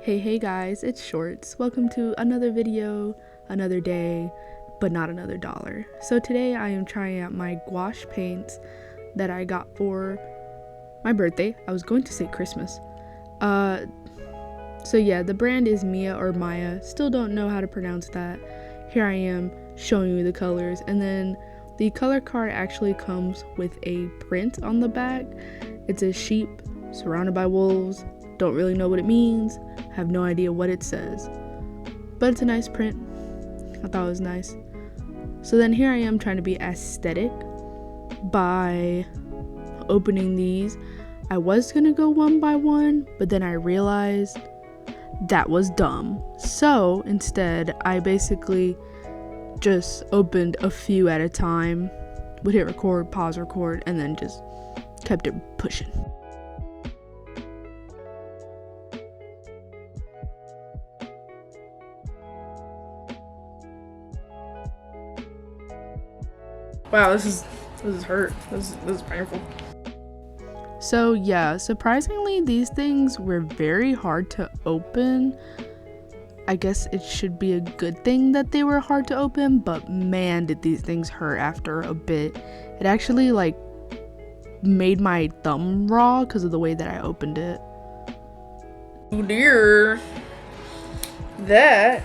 Hey guys, it's Shorts. Welcome to another video, another day, but not another dollar. So today I am trying out my gouache paints that I got for my birthday. I was going to say Christmas. So yeah, the brand is Mia or Maya. Still don't know how to pronounce that. Here I am showing you the colors, and then the color card actually comes with a print on the back. It's a sheep surrounded by wolves. Don't really know what it means, have no idea what it says, but it's a nice print. I thought it was nice. So then here I am trying to be aesthetic by opening these. I was gonna go one by one, but then I realized that was dumb. So instead, I basically just opened a few at a time, would hit record, pause record, and then just kept it pushing. Wow, this is hurt. This is painful. So yeah, surprisingly, these things were very hard to open. I guess it should be a good thing that they were hard to open, but man, did these things hurt after a bit. It actually made my thumb raw because of the way that I opened it. Oh dear. That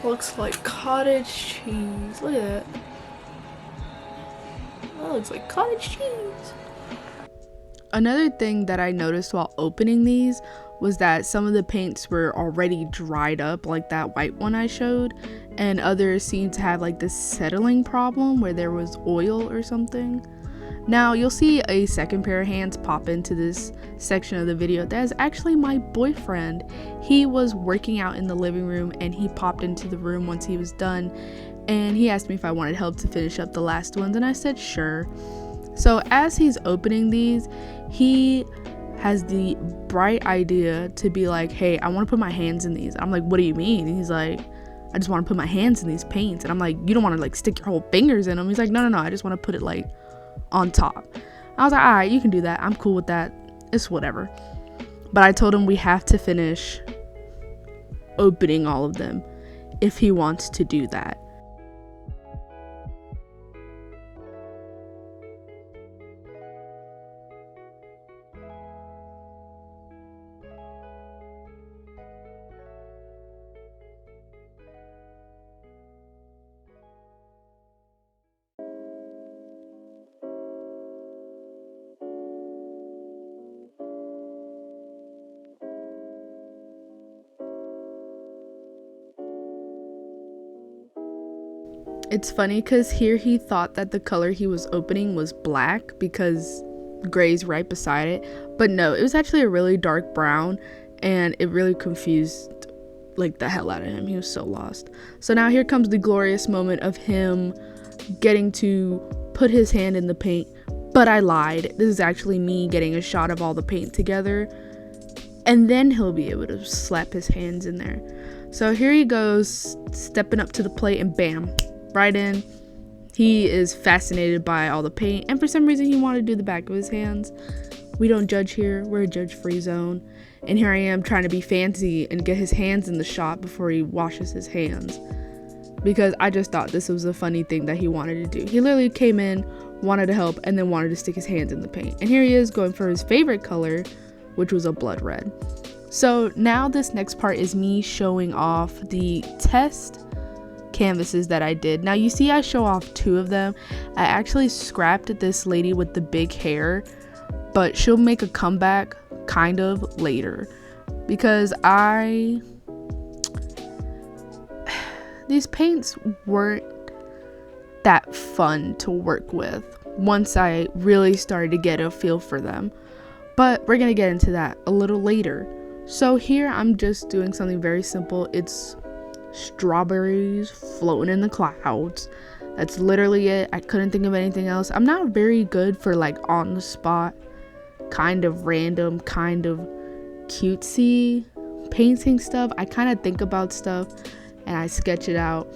looks like cottage cheese. Look at that. That looks like cottage cheese. Another thing that I noticed while opening these was that some of the paints were already dried up, like that white one I showed, and others seemed to have like this settling problem where there was oil or something. Now you'll see a second pair of hands pop into this section of the video. That is actually my boyfriend. He was working out in the living room and he popped into the room once he was done, and he asked me if I wanted help to finish up the last ones, and I said sure. So as he's opening these, he has the bright idea to be like, hey, I want to put my hands in these. I'm like, what do you mean? And he's like, I just want to put my hands in these paints. And I'm like, you don't want to stick your whole fingers in them? He's like, no, I just want to put it on top. I was like, all right, you can do that. I'm cool with that. It's whatever. But I told him we have to finish opening all of them if he wants to do that. It's funny because here he thought that the color he was opening was black because gray's right beside it, but no, it was actually a really dark brown, and it really confused the hell out of him. He was so lost. So now here comes the glorious moment of him getting to put his hand in the paint, but I lied. This is actually me getting a shot of all the paint together, and then he'll be able to slap his hands in there. So here he goes, stepping up to the plate, and bam, right in. He is fascinated by all the paint, and for some reason he wanted to do the back of his hands. We don't judge here. We're a judge-free zone. And here I am trying to be fancy and get his hands in the shot before he washes his hands, because I just thought this was a funny thing that he wanted to do. He literally came in, wanted to help, and then wanted to stick his hands in the paint. And here he is going for his favorite color, which was a blood red. So now this next part is me showing off the test canvases that I did. Now you see I show off two of them. I actually scrapped this lady with the big hair, but she'll make a comeback kind of later because these paints weren't that fun to work with once I really started to get a feel for them, but we're gonna get into that a little later. So here I'm just doing something very simple. It's strawberries floating in the clouds. That's literally it. I couldn't think of anything else. I'm not very good for on the spot, kind of random, kind of cutesy painting stuff. I kind of think about stuff and I sketch it out,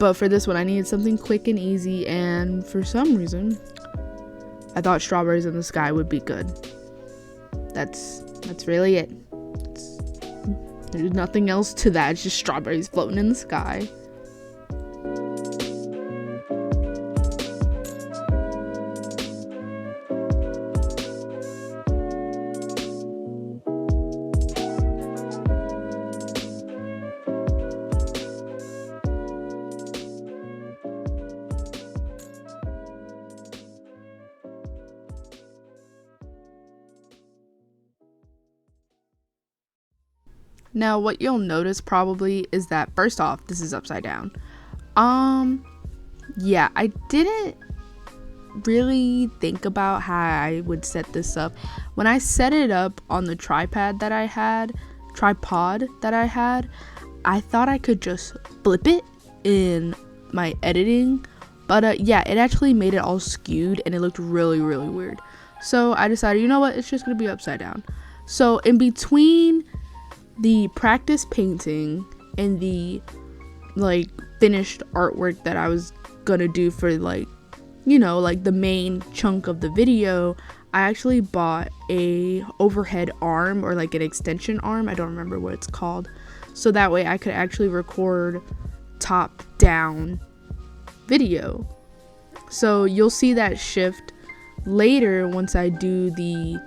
but for this one I needed something quick and easy, and for some reason I thought strawberries in the sky would be good. That's really it. There's nothing else to that. It's just strawberries floating in the sky. Now, what you'll notice probably is that, first off, this is upside down. Yeah, I didn't really think about how I would set this up. When I set it up on the tripod that I had, I thought I could just flip it in my editing, but yeah, it actually made it all skewed and it looked really, really weird. So I decided, you know what, it's just gonna be upside down. So in between the practice painting and the like finished artwork that I was gonna do for like, you know, like the main chunk of the video, I actually bought a overhead arm, or like an extension arm, I don't remember what it's called, so that way I could actually record top down video. So you'll see that shift later once I do the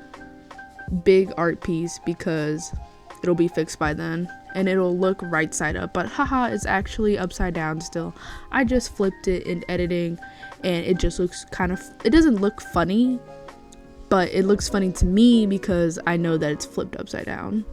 big art piece, because it'll be fixed by then and it'll look right side up, but haha, it's actually upside down still. I just flipped it in editing and it just looks kind of, it doesn't look funny, but it looks funny to me because I know that it's flipped upside down.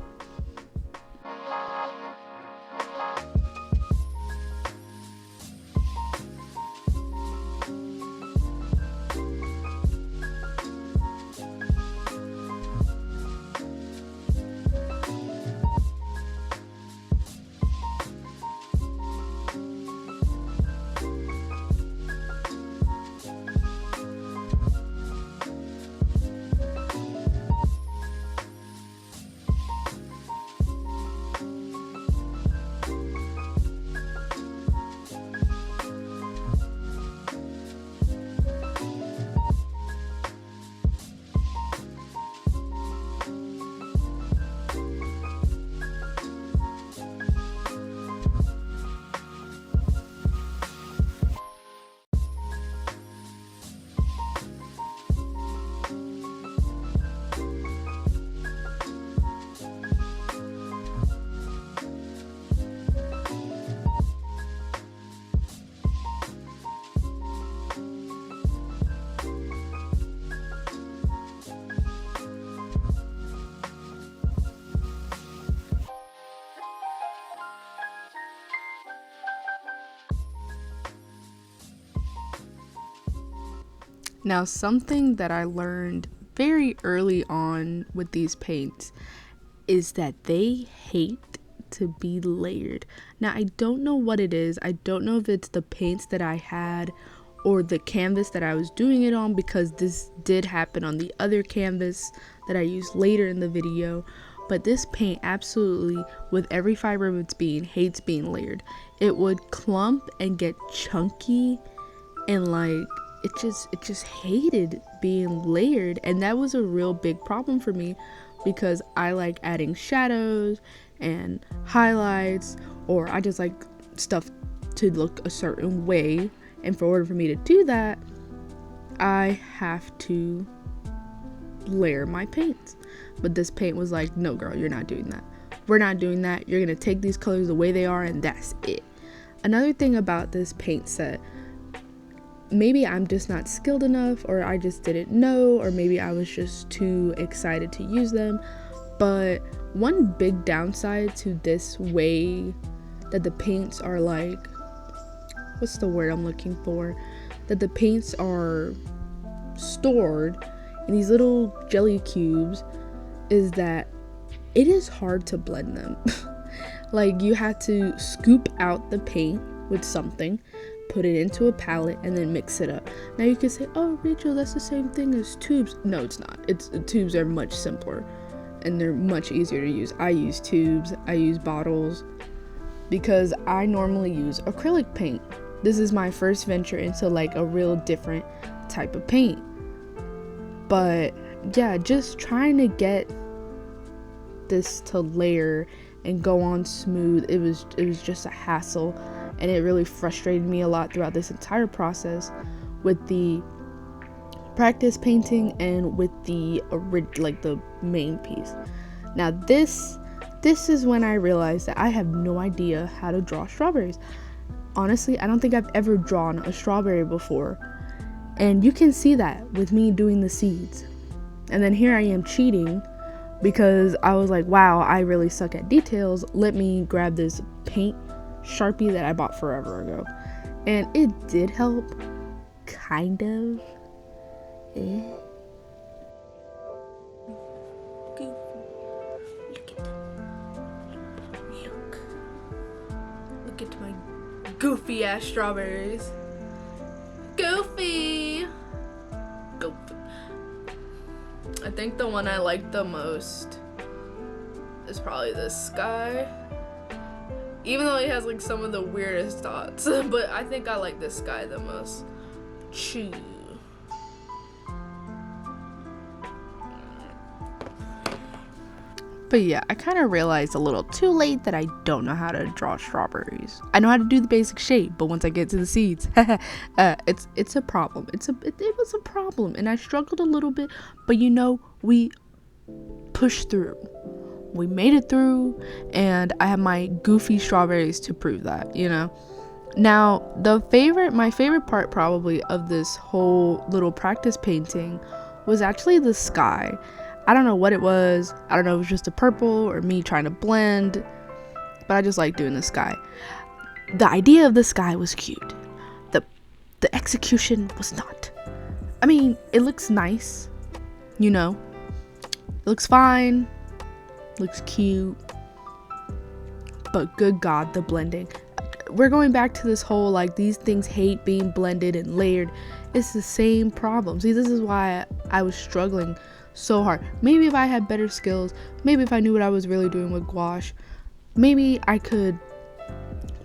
Now, something that I learned very early on with these paints is that they hate to be layered. Now, I don't know what it is. I don't know if it's the paints that I had or the canvas that I was doing it on, because this did happen on the other canvas that I used later in the video. But this paint absolutely, with every fiber of its being, hates being layered. It would clump and get chunky, and like it just hated being layered, and that was a real big problem for me, because I like adding shadows and highlights, or I just like stuff to look a certain way, and for order for me to do that, I have to layer my paints. But this paint was like, no girl, you're not doing that. We're not doing that. You're gonna take these colors the way they are, and that's it. Another thing about this paint set, maybe I'm just not skilled enough, or I just didn't know, or maybe I was just too excited to use them, but one big downside to this way that the paints are like, what's the word I'm looking for, that the paints are stored in these little jelly cubes, is that it is hard to blend them. Like, you have to scoop out the paint with something, put it into a palette, and then mix it up. Now you can say, oh Rachel, that's the same thing as tubes. No, it's not. Tubes are much simpler and they're much easier to use. I use tubes, I use bottles, because I normally use acrylic paint. This is my first venture into like a real different type of paint. But yeah, just trying to get this to layer and go on smooth. It was just a hassle, and it really frustrated me a lot throughout this entire process with the practice painting and with the main piece. Now this is when I realized that I have no idea how to draw strawberries. Honestly, I don't think I've ever drawn a strawberry before, and you can see that with me doing the seeds. And then here I am cheating because I was like, wow, I really suck at details. Let me grab this paint Sharpie that I bought forever ago. And it did help, kind of. Look at my goofy ass strawberries. Goofy. I think the one I like the most is probably this guy. Even though he has like some of the weirdest dots, but I think I like this guy the most. Chew. But yeah, I kind of realized a little too late that I don't know how to draw strawberries. I know how to do the basic shape, but once I get to the seeds, it's a problem. It was a problem, and I struggled a little bit. But we pushed through. We made it through, and I have my goofy strawberries to prove that. Now, my favorite part probably of this whole little practice painting was actually the sky. I don't know what it was. I don't know if it was just a purple or me trying to blend, but I just like doing the sky. The idea of the sky was cute. The execution was not. I mean, it looks nice, it looks fine, looks cute, but good God, the blending. We're going back to this whole, like, these things hate being blended and layered. It's the same problem. See, this is why I was struggling so hard. Maybe if I had better skills, maybe if I knew what I was really doing with gouache, maybe I could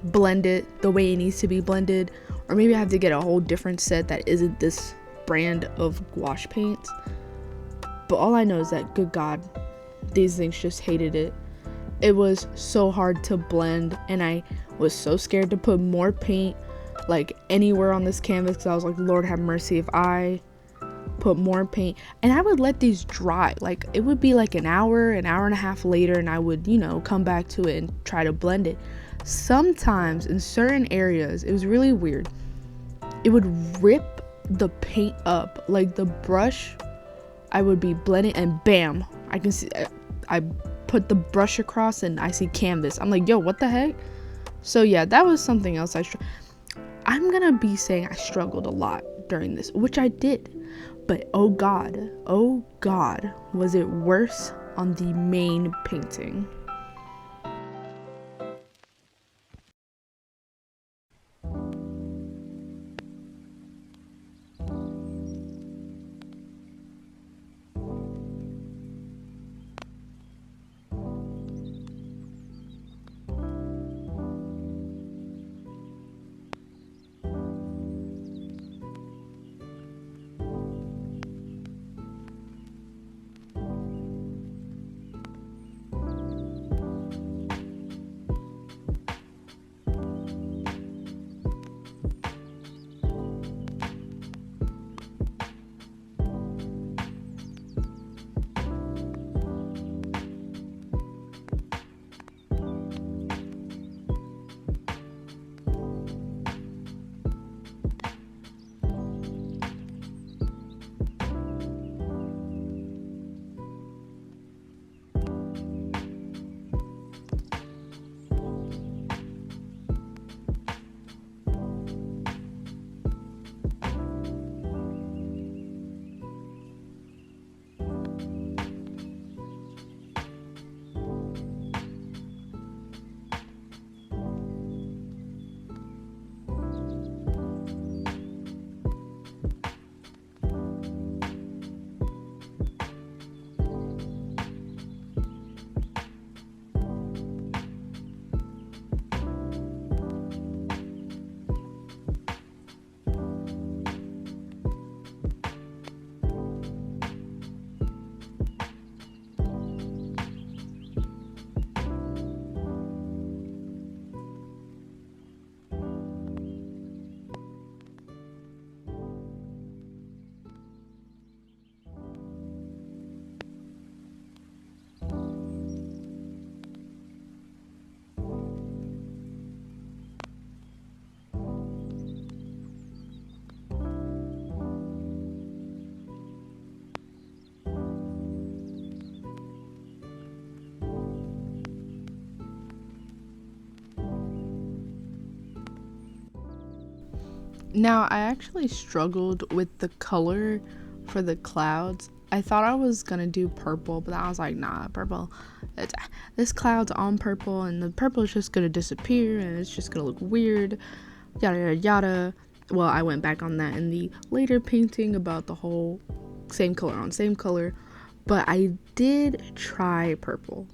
blend it the way it needs to be blended, or maybe I have to get a whole different set that isn't this brand of gouache paints. But all I know is that, good God, these things just hated it. It was so hard to blend, and I was so scared to put more paint like anywhere on this canvas, because I was like, Lord have mercy if I put more paint. And I would let these dry. Like, it would be like an hour and a half later, and I would come back to it and try to blend it. Sometimes in certain areas, it was really weird, it would rip the paint up. Like, the brush, I would be blending and bam, I can see, I put the brush across and I see canvas. I'm like, yo, what the heck? So yeah, that was something else I'm gonna be saying I struggled a lot during this, which I did. But oh God, was it worse on the main painting. Now, I actually struggled with the color for the clouds. I thought I was gonna do purple, but I was like, nah, purple. This cloud's on purple, and the purple is just gonna disappear, and it's just gonna look weird. Yada yada yada. Well, I went back on that in the later painting about the whole same color on same color, but I did try purple.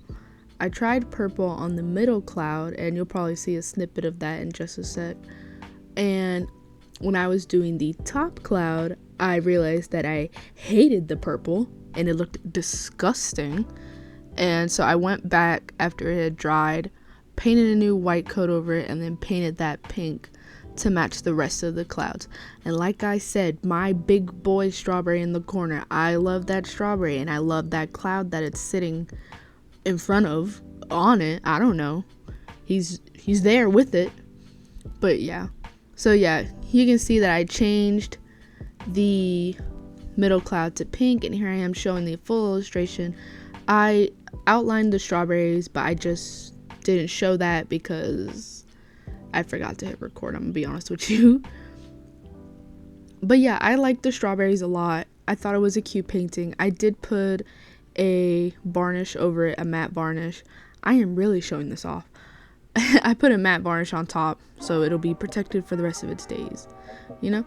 I tried purple on the middle cloud, and you'll probably see a snippet of that in just a sec. And when I was doing the top cloud, I realized that I hated the purple and it looked disgusting. And so I went back after it had dried, painted a new white coat over it, and then painted that pink to match the rest of the clouds. And like I said, my big boy strawberry in the corner, I love that strawberry, and I love that cloud that it's sitting in front of, on it. I don't know, he's there with it. But yeah, so yeah, you can see that I changed the middle cloud to pink, and here I am showing the full illustration. I outlined the strawberries, but I just didn't show that because I forgot to hit record, I'm gonna be honest with you. But yeah, I liked the strawberries a lot. I thought it was a cute painting. I did put a varnish over it, a matte varnish. I am really showing this off. I put a matte varnish on top so it'll be protected for the rest of its days, you know?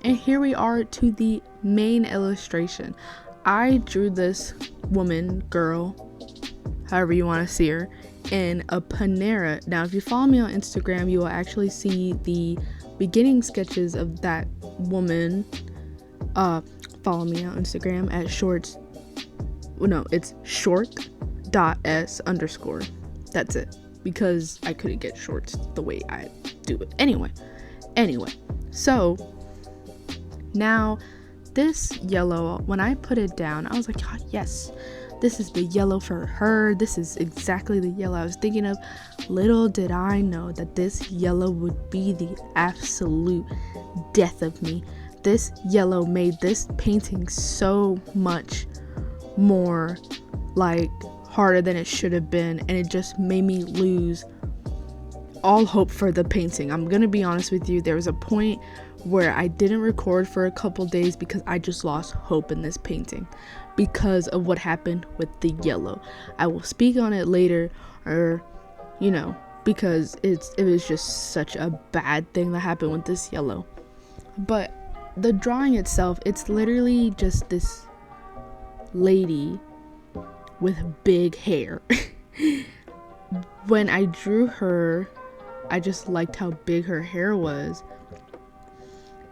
And here we are to the main illustration. I drew this woman, girl, however you want to see her, in a Panera. Now, if you follow me on Instagram, you will actually see the beginning sketches of that woman. Follow me on Instagram at it's short.s_. That's it, because I couldn't get shorts the way I do it. Anyway, so now this yellow, when I put it down, I was like, oh, yes, this is the yellow for her. This is exactly the yellow I was thinking of. Little did I know that this yellow would be the absolute death of me. This yellow made this painting so much more like harder than it should have been, and it just made me lose all hope for the painting. I'm gonna be honest with you, there was a point where I didn't record for a couple days because I just lost hope in this painting because of what happened with the yellow. I will speak on it later, or because it was just such a bad thing that happened with this yellow. But the drawing itself, it's literally just this lady with big hair. When I drew her, I just liked how big her hair was,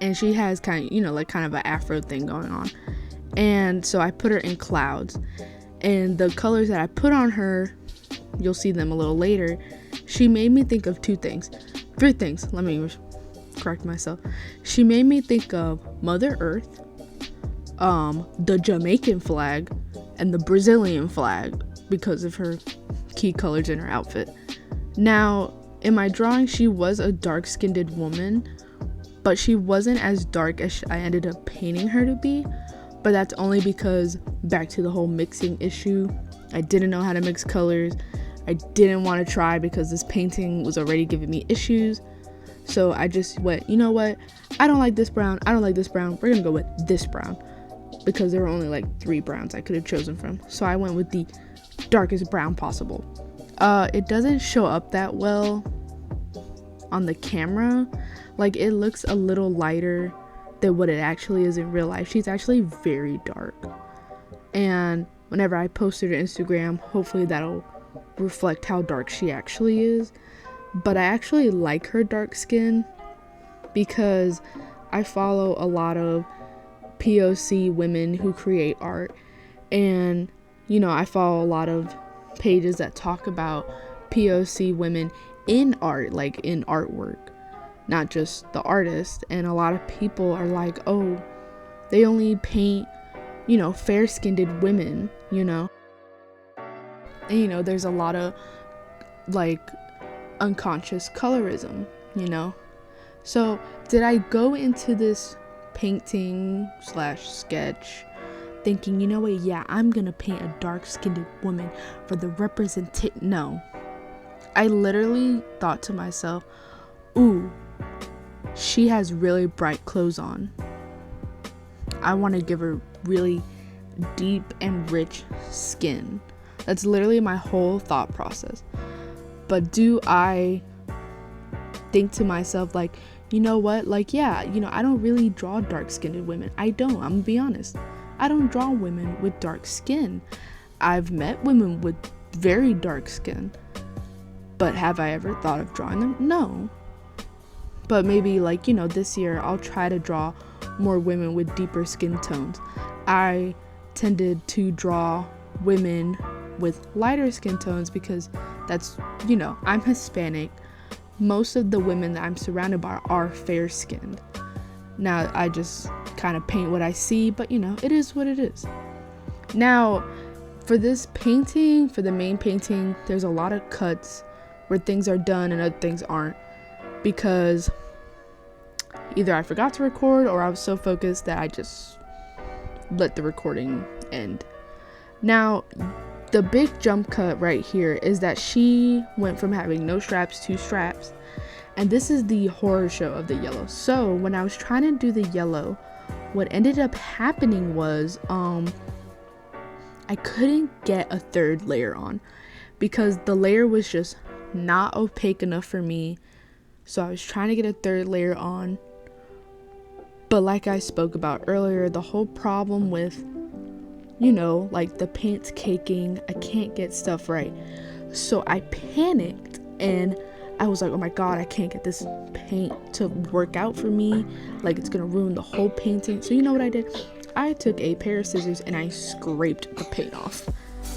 and she has kind of an afro thing going on, and so I put her in clouds, and the colors that I put on her, you'll see them a little later. She made me think of three things. Let me correct myself. She made me think of Mother Earth, the Jamaican flag, and the Brazilian flag because of her key colors in her outfit. Now, in my drawing, she was a dark-skinned woman, but she wasn't as dark as I ended up painting her to be. But that's only because, back to the whole mixing issue, I didn't know how to mix colors. I didn't want to try because this painting was already giving me issues. So I just went, you know what? I don't like this brown. We're gonna go with this brown, because there were only like 3 browns I could have chosen from. So I went with the darkest brown possible. It doesn't show up that well on the camera. Like, it looks a little lighter than what it actually is in real life. She's actually very dark. And whenever I post her to Instagram, hopefully that'll reflect how dark she actually is. But I actually like her dark skin because I follow a lot of POC women who create art, and I follow a lot of pages that talk about POC women in art, like in artwork, not just the artist. And a lot of people are like, oh, they only paint fair-skinned women, and there's a lot of like unconscious colorism, So did I go into this painting / sketch thinking, you know what, yeah, I'm gonna paint a dark-skinned woman for the No. I literally thought to myself, ooh, she has really bright clothes on. I want to give her really deep and rich skin. That's literally my whole thought process. But do I think to myself, like, you know what, like, yeah, I don't really draw dark-skinned women. I don't. I'm gonna be honest. I don't draw women with dark skin. I've met women with very dark skin, but have I ever thought of drawing them? No. But maybe, like, this year I'll try to draw more women with deeper skin tones. I tended to draw women with lighter skin tones because that's, I'm Hispanic. Most of the women that I'm surrounded by are fair skinned. Now I just kind of paint what I see, but it is what it is. Now for this painting, for the main painting, there's a lot of cuts where things are done and other things aren't, because either I forgot to record or I was so focused that I just let the recording end. Now the big jump cut right here is that she went from having no straps to straps, and this is the horror show of the yellow. So when I was trying to do the yellow, what ended up happening was I couldn't get a third layer on because the layer was just not opaque enough for me. So I was trying to get a third layer on, but like I spoke about earlier, the whole problem with like the paint's caking, I can't get stuff right. So I panicked and I was like, oh my god, I can't get this paint to work out for me, like it's gonna ruin the whole painting. So you know what I did? I took a pair of scissors and I scraped the paint off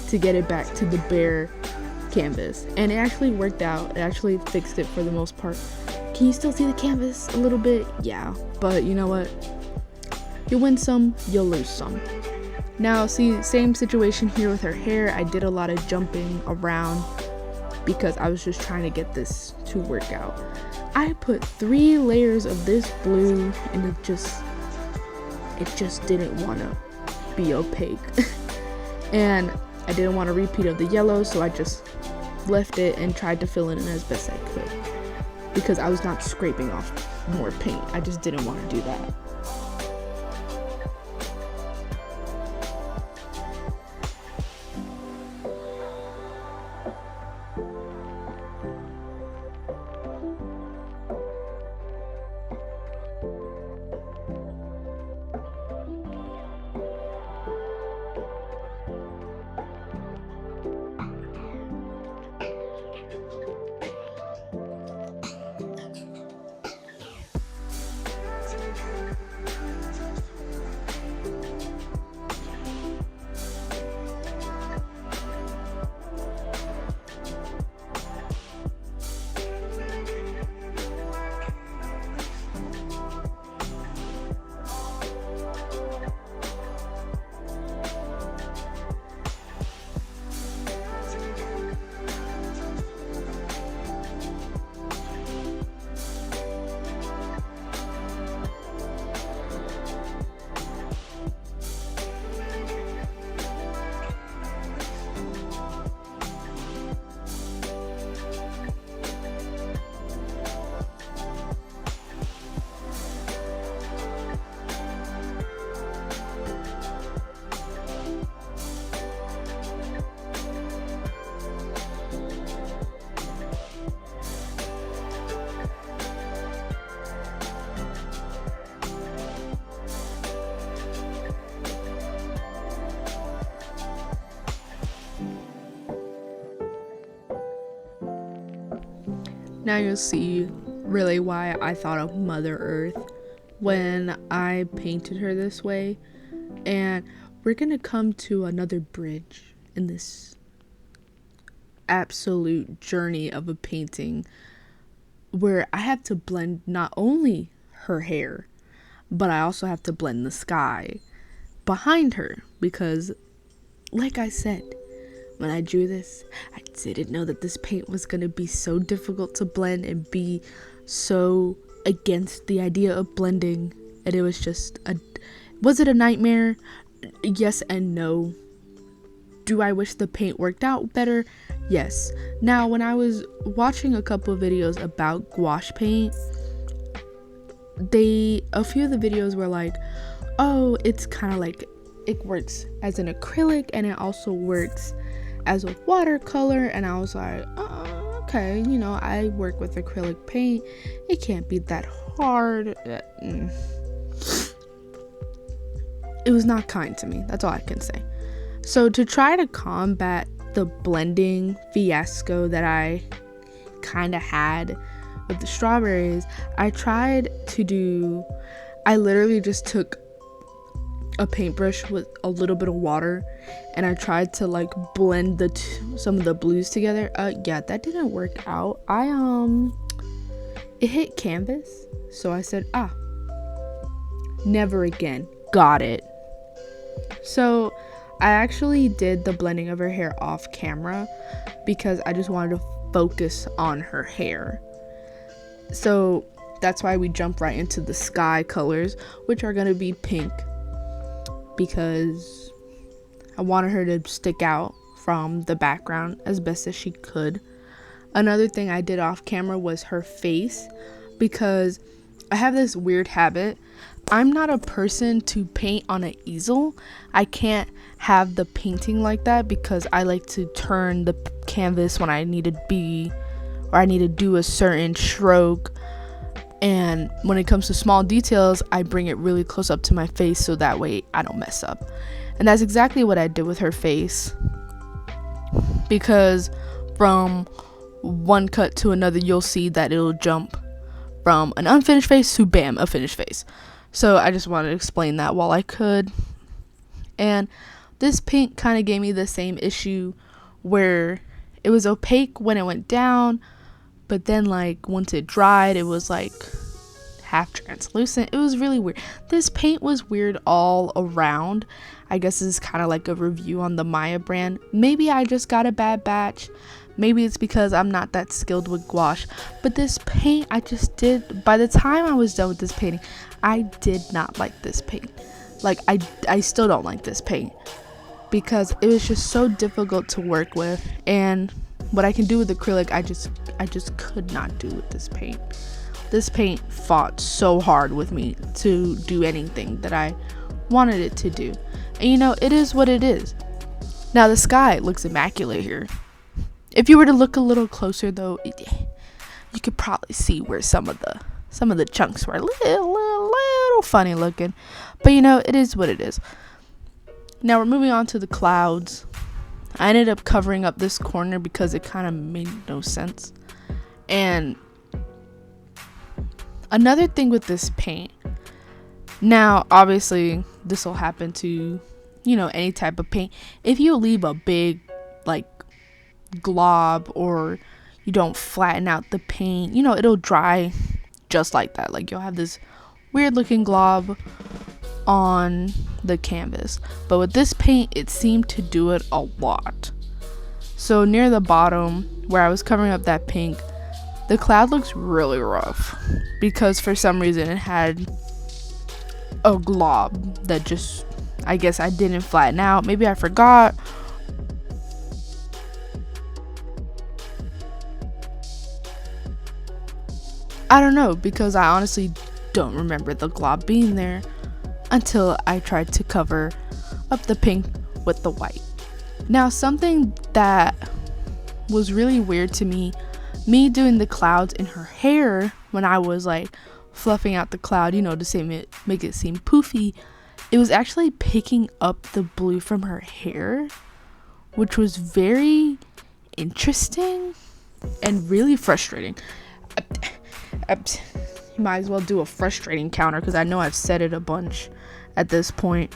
to get it back to the bare canvas, and it actually worked out. It actually fixed it for the most part. Can you still see the canvas a little bit? Yeah, but you know what, you win some, you'll lose some. Now see, same situation here with her hair. I did a lot of jumping around because I was just trying to get this to work out. I put 3 layers of this blue and it just didn't want to be opaque. And I didn't want a repeat of the yellow, so I just left it and tried to fill it in as best I could because I was not scraping off more paint. I just didn't want to do that. Now you'll see really why I thought of Mother Earth when I painted her this way. And we're gonna come to another bridge in this absolute journey of a painting where I have to blend not only her hair, but I also have to blend the sky behind her, because like I said, when I drew this, I didn't know that this paint was going to be so difficult to blend and be so against the idea of blending. And it was just was it a nightmare? yes and no. Do I wish the paint worked out better? Yes. Now, when I was watching a couple of videos about gouache paint, a few of the videos were like, oh, it's kind of like it works as an acrylic and it also works as a watercolor. And I was like, okay, you know, I work with acrylic paint, it can't be that hard. It was not kind to me, that's all I can say. So to try to combat the blending fiasco that I kind of had with the strawberries, I literally just took a paintbrush with a little bit of water and I tried to like blend some of the blues together. Yeah, that didn't work out. It hit canvas, so I said, never again. Got it. So I actually did the blending of her hair off camera because I just wanted to focus on her hair. So that's why we jump right into the sky colors, which are going to be pink, because I wanted her to stick out from the background as best as she could. Another thing I did off camera was her face, because I have this weird habit. I'm not a person to paint on an easel. I can't have the painting like that because I like to turn the canvas when I need to be, or I need to do a certain stroke. And when it comes to small details, I bring it really close up to my face so that way I don't mess up. And that's exactly what I did with her face, because from one cut to another, you'll see that it'll jump from an unfinished face to bam, a finished face. So I just wanted to explain that while I could. And this paint kind of gave me the same issue where it was opaque when it went down, but then like once it dried, it was like half translucent. It was really weird. This paint was weird all around. I guess this is kind of like a review on the Maya brand. Maybe I just got a bad batch. Maybe it's because I'm not that skilled with gouache. But this paint, by the time I was done with this painting, I did not like this paint. Like, I still don't like this paint because it was just so difficult to work with. And what I can do with acrylic, I just could not do with this paint. This paint fought so hard with me to do anything that I wanted it to do. And you know, it is what it is. Now the sky looks immaculate here. If you were to look a little closer though, you could probably see where some of the chunks were a little funny looking. But you know, it is what it is. Now we're moving on to the clouds. I ended up covering up this corner because it kind of made no sense. And another thing with this paint, now obviously this will happen to, you know, any type of paint. If you leave a big like glob or you don't flatten out the paint, you know, it'll dry just like that. Like you'll have this weird looking glob on the canvas, but with this paint it seemed to do it a lot. So near the bottom where I was covering up that pink, the cloud looks really rough because for some reason it had a glob that just, I guess I didn't flatten out. Maybe I forgot. I don't know, because I honestly don't remember the glob being there until I tried to cover up the pink with the white. Now something that was really weird to me doing the clouds in her hair when I was like fluffing out the cloud, you know, to make it seem poofy, it was actually picking up the blue from her hair, which was very interesting and really frustrating. You might as well do a frustrating counter because I know I've said it a bunch at this point.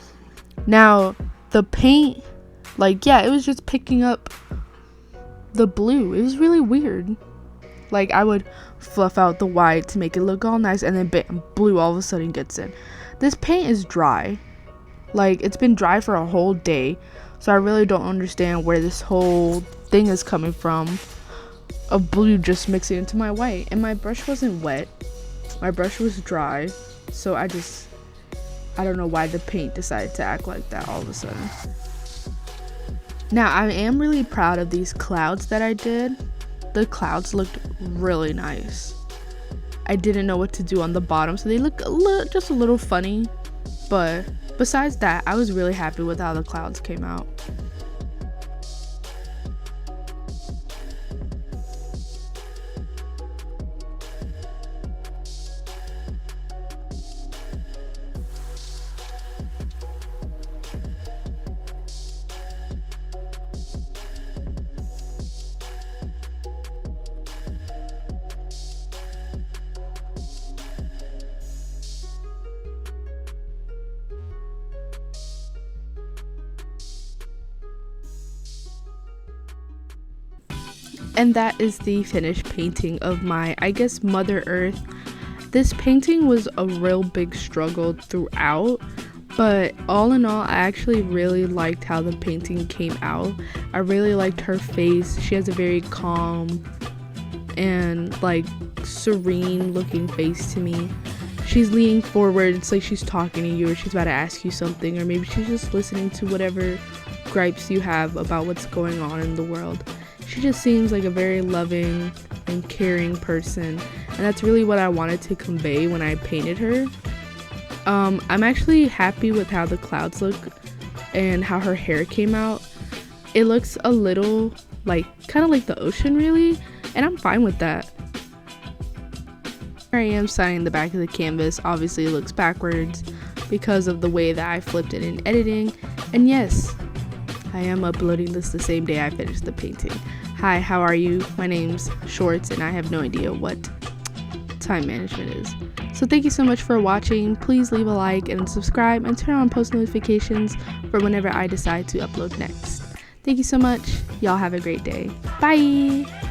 Now the paint, like, yeah, it was just picking up the blue. It was really weird. Like I would fluff out the white to make it look all nice, and then bam, blue all of a sudden gets in. This paint is dry. Like it's been dry for a whole day, so I really don't understand where this whole thing is coming from of blue just mixing into my white. And my brush wasn't wet, my brush was dry, so I just I don't know why the paint decided to act like that all of a sudden. Now, I am really proud of these clouds that I did. The clouds looked really nice. I didn't know what to do on the bottom, so they look just a little funny. But besides that, I was really happy with how the clouds came out. And that is the finished painting of my, I guess, Mother Earth. This painting was a real big struggle throughout, but all in all, I actually really liked how the painting came out. I really liked her face. She has a very calm and like serene looking face to me. She's leaning forward, it's like she's talking to you, or she's about to ask you something, or maybe she's just listening to whatever gripes you have about what's going on in the world. She just seems like a very loving and caring person, and that's really what I wanted to convey when I painted her. I'm actually happy with how the clouds look and how her hair came out. It looks a little like kind of like the ocean really, and I'm fine with that. Here I am signing the back of the canvas. Obviously it looks backwards because of the way that I flipped it in editing, and yes, I am uploading this the same day I finished the painting. Hi, how are you? My name's Shorts and I have no idea what time management is. So thank you so much for watching. Please leave a like and subscribe and turn on post notifications for whenever I decide to upload next. Thank you so much. Y'all have a great day. Bye!